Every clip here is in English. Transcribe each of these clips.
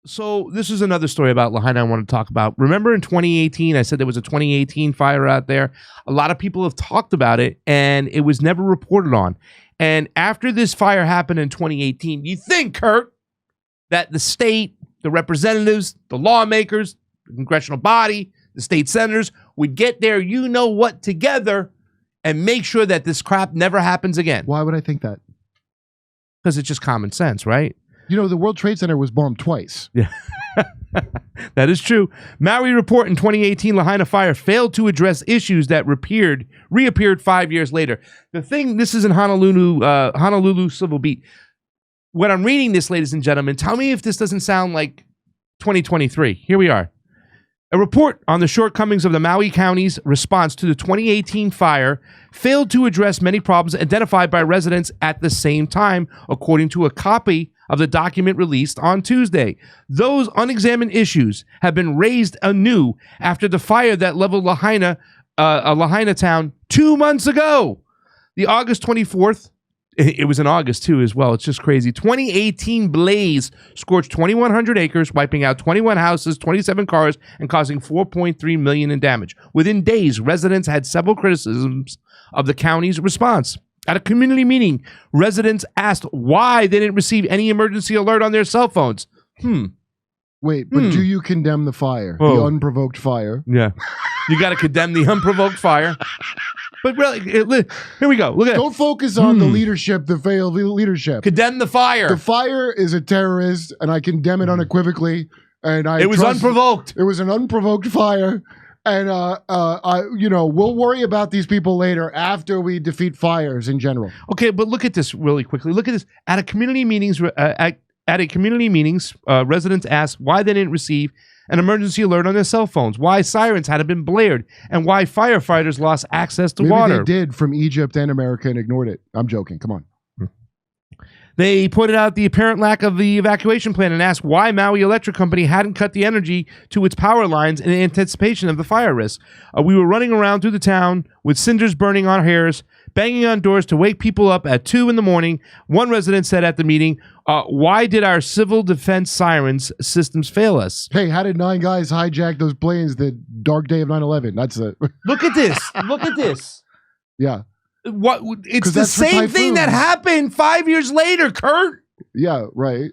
So this is another story about Lahaina I want to talk about. Remember in 2018, I said there was a 2018 fire out there. A lot of people have talked about it, and it was never reported on. And after this fire happened in 2018, you think, Kurt, that the state, the representatives, the lawmakers, the congressional body, the state senators would get their you-know-what together and make sure that this crap never happens again. Why would I think that? Because it's just common sense, right? You know, the World Trade Center was bombed twice. Yeah, that is true. Maui report in 2018 Lahaina fire failed to address issues that reappeared 5 years later. The thing, this is in Honolulu Civil Beat. When I'm reading this, ladies and gentlemen, tell me if this doesn't sound like 2023. Here we are. A report on the shortcomings of the Maui County's response to the 2018 fire failed to address many problems identified by residents at the same time, according to a copy of the document released on Tuesday. Those unexamined issues have been raised anew after the fire that leveled Lahaina town 2 months ago. The August 24th, it was in August too as well, it's just crazy, 2018 blaze scorched 2,100 acres, wiping out 21 houses, 27 cars, and causing $4.3 million in damage. Within days, residents had several criticisms of the county's response. At a community meeting, residents asked why they didn't receive any emergency alert on their cell phones. Wait, but do you condemn the fire? The unprovoked fire? Yeah. You got to condemn the unprovoked fire. But really, here we go. Look at Don't focus on the leadership, the failed leadership. Condemn the fire. The fire is a terrorist, and I condemn it unequivocally. And it was unprovoked. It was an unprovoked fire. And, we'll worry about these people later after we defeat fires in general. Okay, but look at this really quickly. Look at this. At a community meetings, residents asked why they didn't receive an emergency alert on their cell phones, why sirens hadn't been blared, and why firefighters lost access to water. Maybe they did from Egypt and America and ignored it. I'm joking. Come on. They pointed out the apparent lack of the evacuation plan and asked why Maui Electric Company hadn't cut the energy to its power lines in anticipation of the fire risk. We were running around through the town with cinders burning our hairs, banging on doors to wake people up at 2 a.m. One resident said at the meeting, why did our civil defense sirens systems fail us? Hey, how did 9 guys hijack those planes the dark day of 9/11? That's it. Look at this. Look at this. Yeah. What? It's the same thing that happened 5 years later, Kurt. Yeah, right.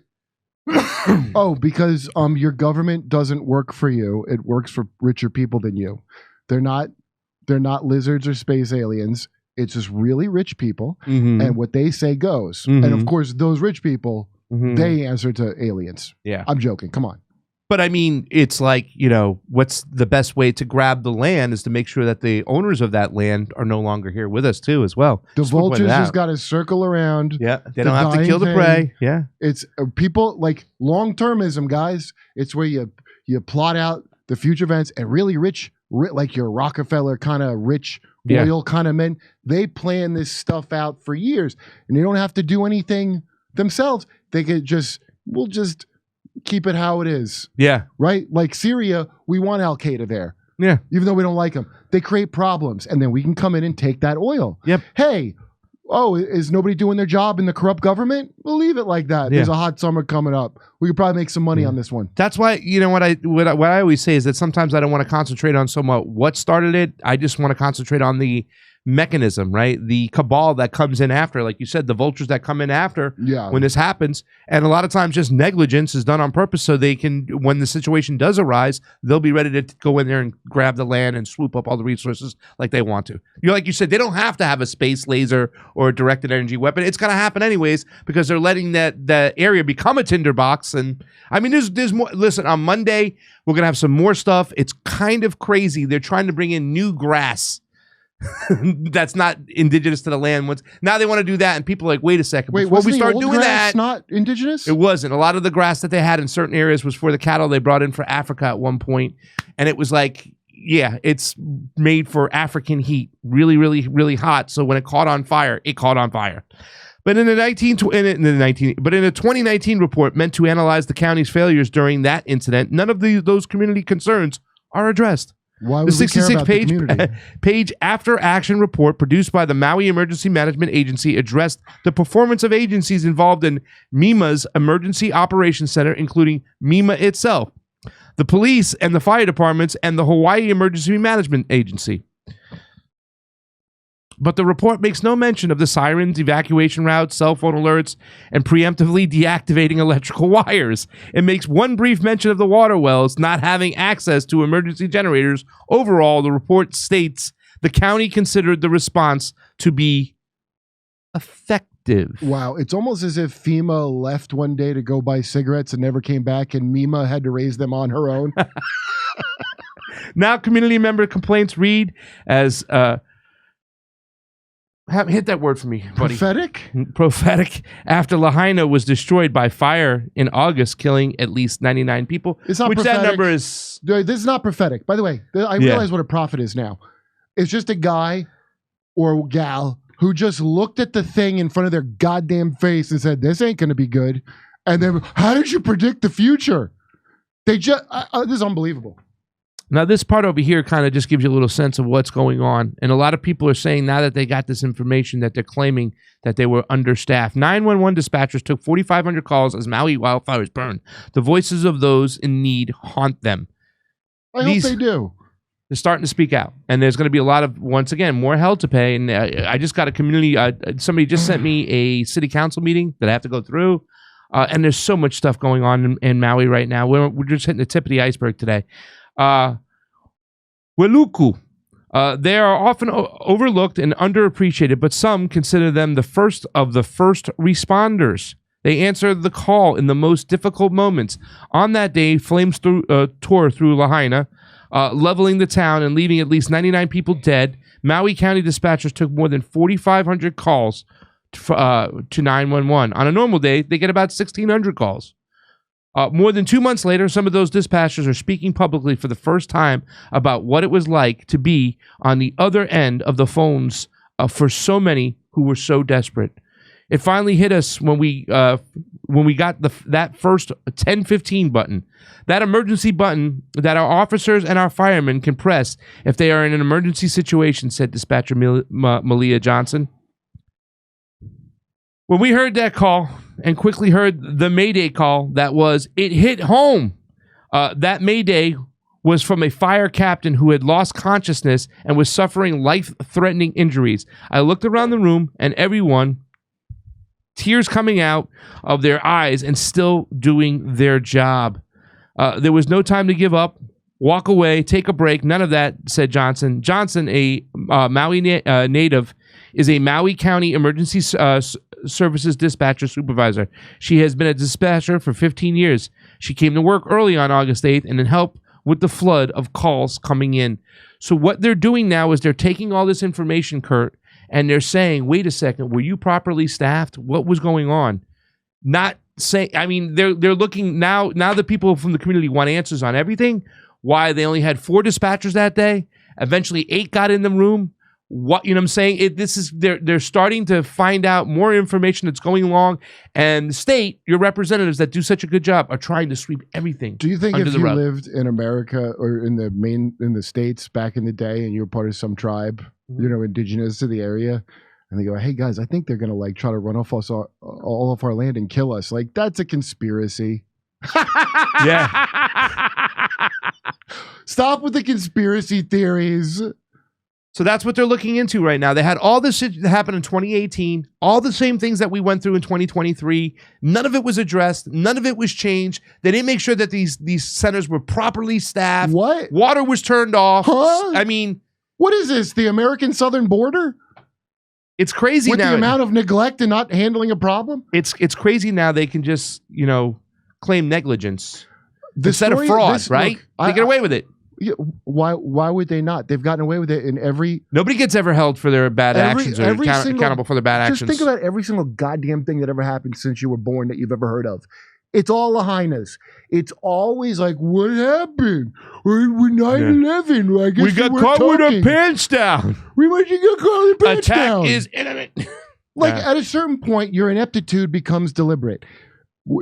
Because your government doesn't work for you. It works for richer people than you. They're not lizards or space aliens. It's just really rich people, and what they say goes. And of course, those rich people, they answer to aliens. Yeah, I'm joking. Come on. But I mean, it's like, what's the best way to grab the land is to make sure that the owners of that land are no longer here with us too, as well. The vultures just got to circle around. Yeah, they don't have to kill the prey. Yeah, it's people like long-termism, guys. It's where you plot out the future events, and really rich, like your Rockefeller kind of rich oil kind of men. They plan this stuff out for years, and they don't have to do anything themselves. They could we'll just keep it how it is. Yeah. Right? Like Syria, we want Al-Qaeda there. Yeah. Even though we don't like them. They create problems, and then we can come in and take that oil. Yep. Hey, is nobody doing their job in the corrupt government? We'll leave it like that. Yeah. There's a hot summer coming up. We could probably make some money on this one. That's why, what I always say is that sometimes I don't want to concentrate on so much what started it. I just want to concentrate on the mechanism, right? The cabal that comes in after, like you said, the vultures that come in after when this happens. And a lot of times just negligence is done on purpose so they can, when the situation does arise, they'll be ready to go in there and grab the land and swoop up all the resources like they want to. Like you said, they don't have to have a space laser or a directed energy weapon. It's going to happen anyways because they're letting that area become a tinderbox. And I mean, there's more. Listen, on Monday, we're going to have some more stuff. It's kind of crazy. They're trying to bring in new grass that's not indigenous to the land. Now they want to do that, and people are like, wait a second. Wait, before we start old doing grass that, not indigenous? It wasn't. A lot of the grass that they had in certain areas was for the cattle they brought in for Africa at one point, and it was like, yeah, it's made for African heat, really, really, really hot. So when it caught on fire, it caught on fire. But in a 2019 report meant to analyze the county's failures during that incident, none of those community concerns are addressed. Why The would we care about the 66-page community? page after-action report produced by the Maui Emergency Management Agency addressed the performance of agencies involved in MEMA's Emergency Operations Center, including MEMA itself, the police and the fire departments, and the Hawaii Emergency Management Agency. But the report makes no mention of the sirens, evacuation routes, cell phone alerts, and preemptively deactivating electrical wires. It makes one brief mention of the water wells not having access to emergency generators. Overall, the report states the county considered the response to be effective. Wow, it's almost as if FEMA left one day to go buy cigarettes and never came back, and MEMA had to raise them on her own. Now, community member complaints read as... hit that word for me, buddy. Prophetic. After Lahaina was destroyed by fire in August, killing at least 99 people. It's not which prophetic. That number is... This is not prophetic. By the way, I realize what a prophet is now. It's just a guy or gal who just looked at the thing in front of their goddamn face and said, this ain't going to be good. And then, how did you predict the future? They just... this is unbelievable. Now, this part over here kind of just gives you a little sense of what's going on. And a lot of people are saying now that they got this information that they're claiming that they were understaffed. 911 dispatchers took 4,500 calls as Maui wildfires burn. The voices of those in need haunt them. I hope they do. They're starting to speak out. And there's going to be a lot of, once again, more hell to pay. And I just got a community, somebody just sent me a city council meeting that I have to go through. And there's so much stuff going on in Maui right now. We're just hitting the tip of the iceberg today. Weluku. They are often overlooked and underappreciated, but some consider them the first of the first responders. They answer the call in the most difficult moments. On that day, flames tore through Lahaina, leveling the town and leaving at least 99 people dead. Maui County dispatchers took more than 4,500 calls to 911. On a normal day, they get about 1,600 calls. More than 2 months later, some of those dispatchers are speaking publicly for the first time about what it was like to be on the other end of the phones for so many who were so desperate. It finally hit us when we got that first 1015 button, that emergency button that our officers and our firemen can press if they are in an emergency situation, said dispatcher Malia Johnson. When we heard that call and quickly heard the Mayday call, it hit home. That Mayday was from a fire captain who had lost consciousness and was suffering life-threatening injuries. I looked around the room and everyone, tears coming out of their eyes and still doing their job. There was no time to give up, walk away, take a break. None of that, said Johnson. Johnson, a Maui native, is a Maui County Emergency Services dispatcher supervisor. She has been a dispatcher for 15 years. She came to work early on August 8th and helped with the flood of calls coming in. So what they're doing now is they're taking all this information, Kurt, and they're saying, wait a second, were you properly staffed? What was going on? Not saying, I mean, they're looking now the people from the community want answers on everything. Why they only had 4 dispatchers that day. Eventually 8 got in the room. What, you know what I'm saying? They're starting to find out more information that's going along, and the state, your representatives that do such a good job are trying to sweep everything. Do you think under if the you rug. lived in America or in the States back in the day and you were part of some tribe, indigenous to the area, and they go, hey guys, I think they're going to try to run off us all of our land and kill us. That's a conspiracy. Yeah. Stop with the conspiracy theories. So that's what they're looking into right now. They had all this shit that happened in 2018, all the same things that we went through in 2023. None of it was addressed. None of it was changed. They didn't make sure that these centers were properly staffed. What? Water was turned off. Huh? I mean, what is this? The American southern border? It's crazy with now. The amount of neglect and not handling a problem? It's crazy now. They can just, claim negligence instead of fraud, right? They get away with it. Yeah, why would they not? They've gotten away with it in every... Nobody gets ever held for their bad actions or accountable for their bad actions. Just think about every single goddamn thing that ever happened since you were born that you've ever heard of. It's all Lahainas. It's always like, what happened? We're 9/11. I guess we got caught with our pants down. We might get caught with our pants down. Attack is imminent. At a certain point, your ineptitude becomes deliberate.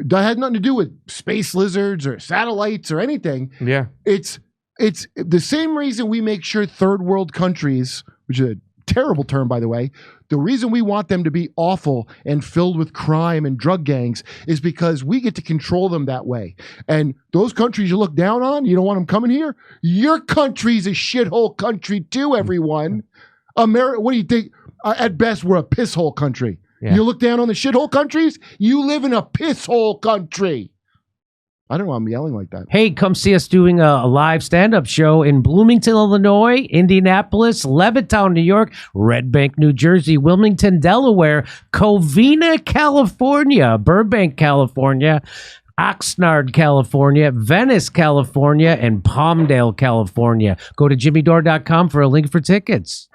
That had nothing to do with space lizards or satellites or anything. Yeah. It's it's the same reason we make sure third world countries, which is a terrible term, by the way, the reason we want them to be awful and filled with crime and drug gangs is because we get to control them that way. And those countries you look down on, you don't want them coming here. Your country's a shithole country too, everyone. America, what do you think? At best, we're a pisshole country. Yeah. You look down on the shithole countries, you live in a pisshole country. I don't know why I'm yelling like that. Hey, come see us doing a live stand-up show in Bloomington, Illinois, Indianapolis, Levittown, New York, Red Bank, New Jersey, Wilmington, Delaware, Covina, California, Burbank, California, Oxnard, California, Venice, California, and Palmdale, California. Go to jimmydore.com for a link for tickets.